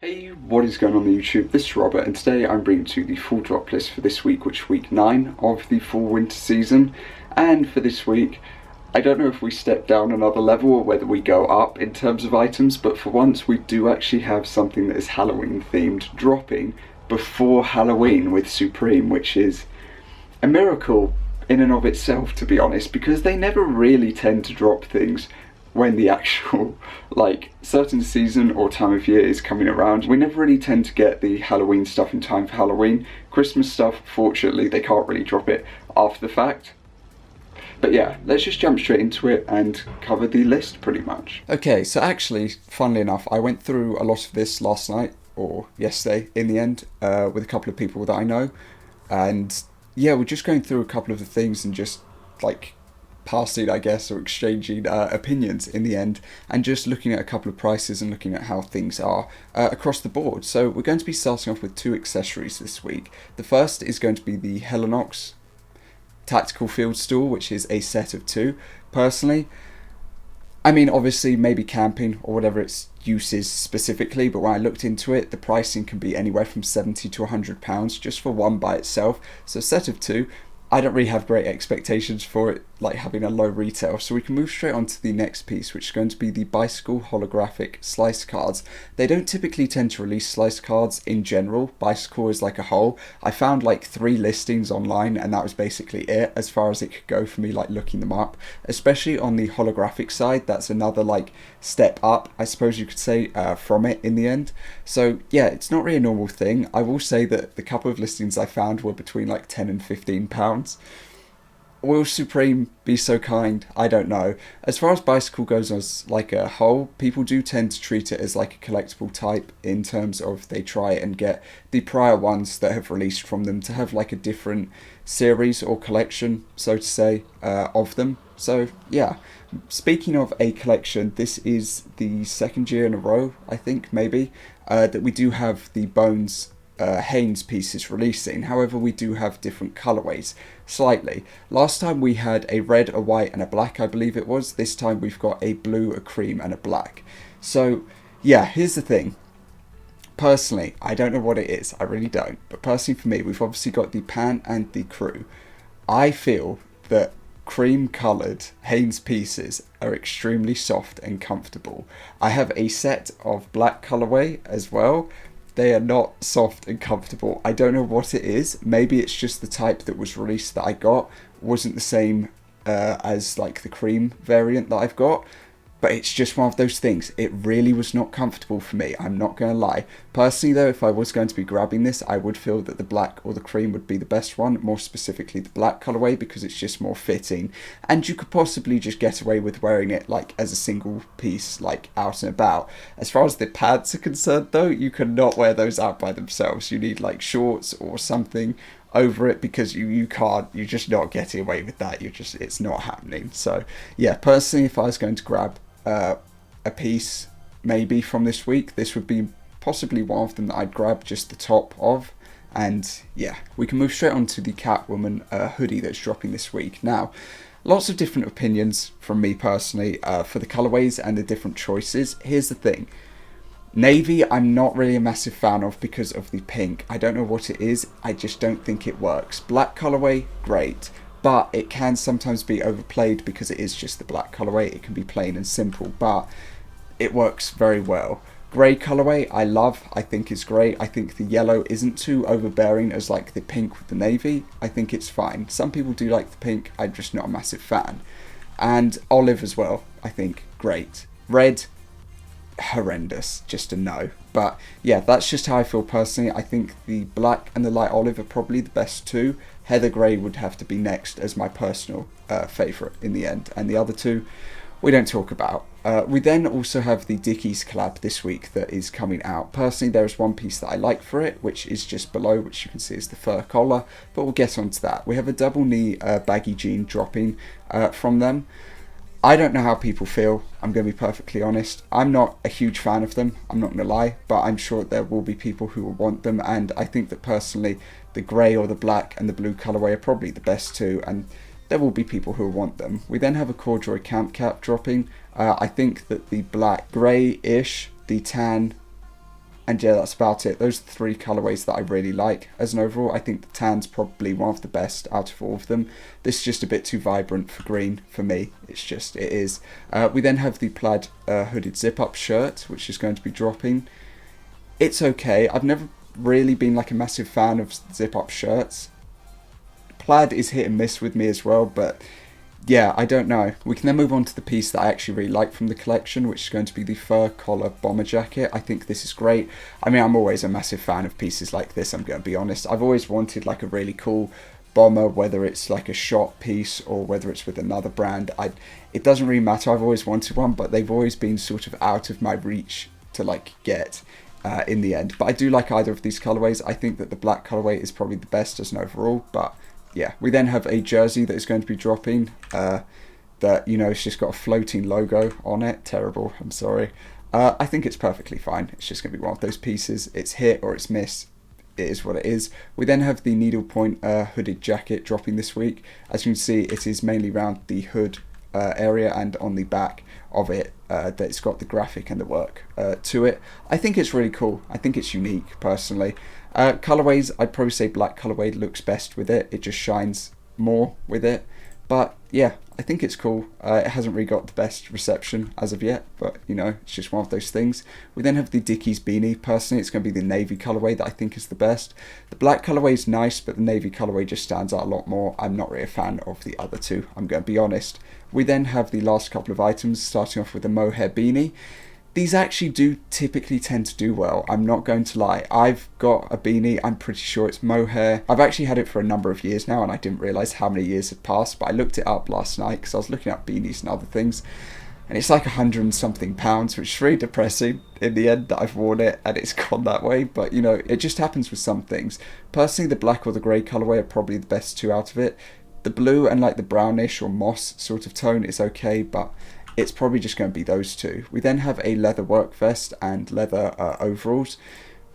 Hey, what is going on the YouTube? This is Robert, and today I'm bringing to you the full drop list for this week, which is week 9 of the full winter season. And for this week, I don't know if we step down another level or whether we go up in terms of items, but for once we do actually have something that is Halloween themed dropping before Halloween with Supreme, which is a miracle in and of itself, to be honest, because they never really tend to drop things when the actual certain season or time of year is coming around. We never really tend to get the Halloween stuff in time for Halloween. Christmas stuff, fortunately, they can't really drop it after the fact. But yeah, let's just jump straight into it and cover the list pretty much. Okay, so actually, funnily enough, I went through a lot of this last night, or yesterday in the end, with a couple of people that I know. And yeah, we're just going through a couple of the things and just passing, I guess, or exchanging opinions in the end, and just looking at a couple of prices and looking at how things are across the board. So we're going to be starting off with 2 accessories this week. The first is going to be the Helinox Tactical Field Stool, which is a set of 2. Personally, I mean, obviously maybe camping or whatever its use is specifically, but when I looked into it, the pricing can be anywhere from £70 to £100 just for one by itself. So a set of 2, I don't really have great expectations for it, having a low retail. So we can move straight on to the next piece, which is going to be the Bicycle Holographic Slice Cards. They don't typically tend to release slice cards in general, Bicycle as a whole. I found 3 listings online, and that was basically it as far as it could go for me, looking them up. Especially on the holographic side, that's another step up, I suppose you could say, from it in the end. So yeah, it's not really a normal thing. I will say that the couple of listings I found were between £10 and £15. Will Supreme be so kind? I don't know. As far as Bicycle goes as a whole, people do tend to treat it as a collectible type in terms of they try and get the prior ones that have released from them to have a different series or collection, so to say, of them. So yeah, speaking of a collection, this is the 2nd year in a row, I think, maybe, that we do have the Bones Hanes pieces releasing. However, we do have different colorways slightly. Last time we had a red, a white and a black, I believe it was. This time we've got a blue, a cream and a black. So yeah, here's the thing. Personally, I don't know what it is, I really don't, but personally for me, we've obviously got the Pan and the Crew. I feel that cream coloured Hanes pieces are extremely soft and comfortable. I have a set of black colourway as well. They are not soft and comfortable. I don't know what it is. Maybe it's just the type that was released that I got wasn't the same as the cream variant that I've got. But it's just one of those things. It really was not comfortable for me, I'm not going to lie. Personally though, if I was going to be grabbing this, I would feel that the black or the cream would be the best one, more specifically the black colourway, because it's just more fitting. And you could possibly just get away with wearing it as a single piece, out and about. As far as the pads are concerned though, you cannot wear those out by themselves. You need shorts or something over it, because you're just not getting away with that. It's not happening. So yeah, personally, if I was going to grab a piece maybe from this week, this would be possibly one of them that I'd grab just the top of. And yeah, we can move straight on to the Catwoman hoodie that's dropping this week. Now, lots of different opinions from me personally for the colorways and the different choices. Here's the thing. Navy, I'm not really a massive fan of because of the pink. I don't know what it is. I just don't think it works. Black colorway, great. But it can sometimes be overplayed because it is just the black colourway. It can be plain and simple, but it works very well. Grey colourway, I love. I think it's great. I think the yellow isn't too overbearing as the pink with the navy. I think it's fine. Some people do like the pink. I'm just not a massive fan. And olive as well, I think, great. Red, horrendous, just a no. But yeah, that's just how I feel personally. I think the black and the light olive are probably the best 2. Heather grey would have to be next as my personal favourite in the end, and the other 2 we don't talk about. We then also have the Dickies collab this week that is coming out. Personally, there is one piece that I like for it, which is just below, which you can see is the fur collar, but we'll get onto that. We have a double knee baggy jean dropping from them. I don't know how people feel, I'm going to be perfectly honest. I'm not a huge fan of them, I'm not going to lie, but I'm sure there will be people who will want them, and I think that personally the grey or the black and the blue colourway are probably the best 2, and there will be people who will want them. We then have a corduroy camp cap dropping. I think that the black, grey-ish, the tan And yeah, that's about it. Those are the 3 colourways that I really like. As an overall, I think the tan's probably one of the best out of all of them. This is just a bit too vibrant for green for me. It is. We then have the plaid hooded zip-up shirt, which is going to be dropping. It's okay. I've never really been like a massive fan of zip-up shirts. Plaid is hit and miss with me as well, but yeah, I don't know. We can then move on to the piece that I actually really like from the collection, which is going to be the fur collar bomber jacket. I think this is great. I mean, I'm always a massive fan of pieces like this, I'm going to be honest. I've always wanted like a really cool bomber, whether it's like a shot piece or whether it's with another brand. It doesn't really matter. I've always wanted one, but they've always been sort of out of my reach to like get in the end. But I do like either of these colorways. I think that the black colorway is probably the best as an overall, but yeah, we then have a jersey that is going to be dropping that, you know, it's just got a floating logo on it. Terrible, I'm sorry. I think it's perfectly fine. It's just going to be one of those pieces. It's hit or it's miss. It is what it is. We then have the needlepoint hooded jacket dropping this week. As you can see, it is mainly around the hood area and on the back of it that it's got the graphic and the work to it. I think it's really cool. I think it's unique, personally. Colorways, I'd probably say black colorway looks best with it. It just shines more with it. But yeah, I think it's cool. It hasn't really got the best reception as of yet, but you know, it's just one of those things. We then have the Dickies beanie. Personally, it's going to be the navy colorway that I think is the best. The black colorway is nice, but the navy colorway just stands out a lot more. I'm not really a fan of the other two, I'm going to be honest. We then have the last couple of items, starting off with the mohair beanie. These actually do typically tend to do well, I'm not going to lie. I've got a beanie, I'm pretty sure it's mohair. I've actually had it for a number of years now and I didn't realise how many years had passed, but I looked it up last night because I was looking up beanies and other things. And it's like £100 and something, which is really depressing in the end that I've worn it and it's gone that way. But you know, it just happens with some things. Personally, the black or the grey colourway are probably the best two out of it. The blue and like the brownish or moss sort of tone is okay, but it's probably just going to be those two. We then have a leather work vest and leather overalls.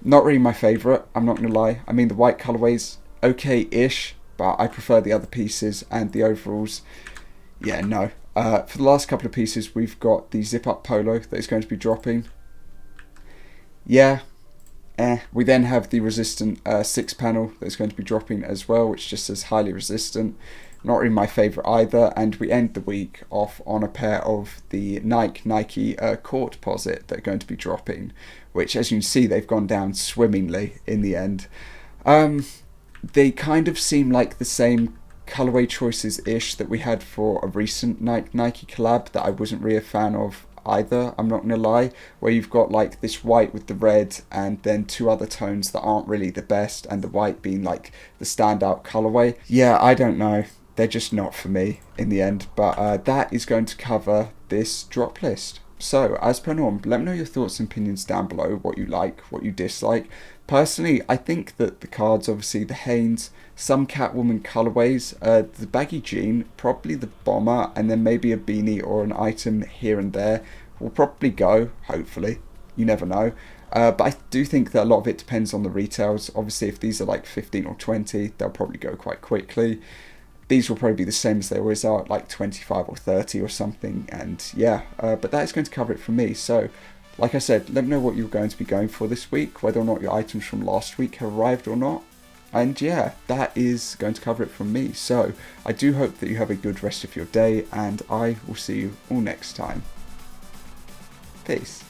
Not really my favourite, I'm not going to lie. I mean, the white colourway's okay-ish, but I prefer the other pieces, and the overalls, yeah, no. For the last couple of pieces, we've got the zip-up polo that is going to be dropping. Yeah, We then have the resistant 6-panel that is going to be dropping as well, which just says highly resistant. Not really my favourite either, and we end the week off on a pair of the Nike court posit that are going to be dropping, which, as you can see, they've gone down swimmingly in the end. They kind of seem like the same colourway choices-ish that we had for a recent Nike collab that I wasn't really a fan of either, I'm not gonna lie, where you've got like this white with the red and then two other tones that aren't really the best, and the white being like the standout colourway. Yeah, I don't know. They're just not for me in the end, but that is going to cover this drop list. So, as per norm, let me know your thoughts and opinions down below, what you like, what you dislike. Personally, I think that the cards, obviously the Hanes, some Catwoman colourways, the baggy jean, probably the bomber, and then maybe a beanie or an item here and there will probably go, hopefully. You never know. But I do think that a lot of it depends on the retails. Obviously, if these are like 15 or 20, they'll probably go quite quickly. These will probably be the same as they always are, like 25 or 30 or something, and yeah, but that is going to cover it for me. So, like I said, let me know what you're going to be going for this week, whether or not your items from last week have arrived or not, and yeah, that is going to cover it from me. So, I do hope that you have a good rest of your day, and I will see you all next time. Peace.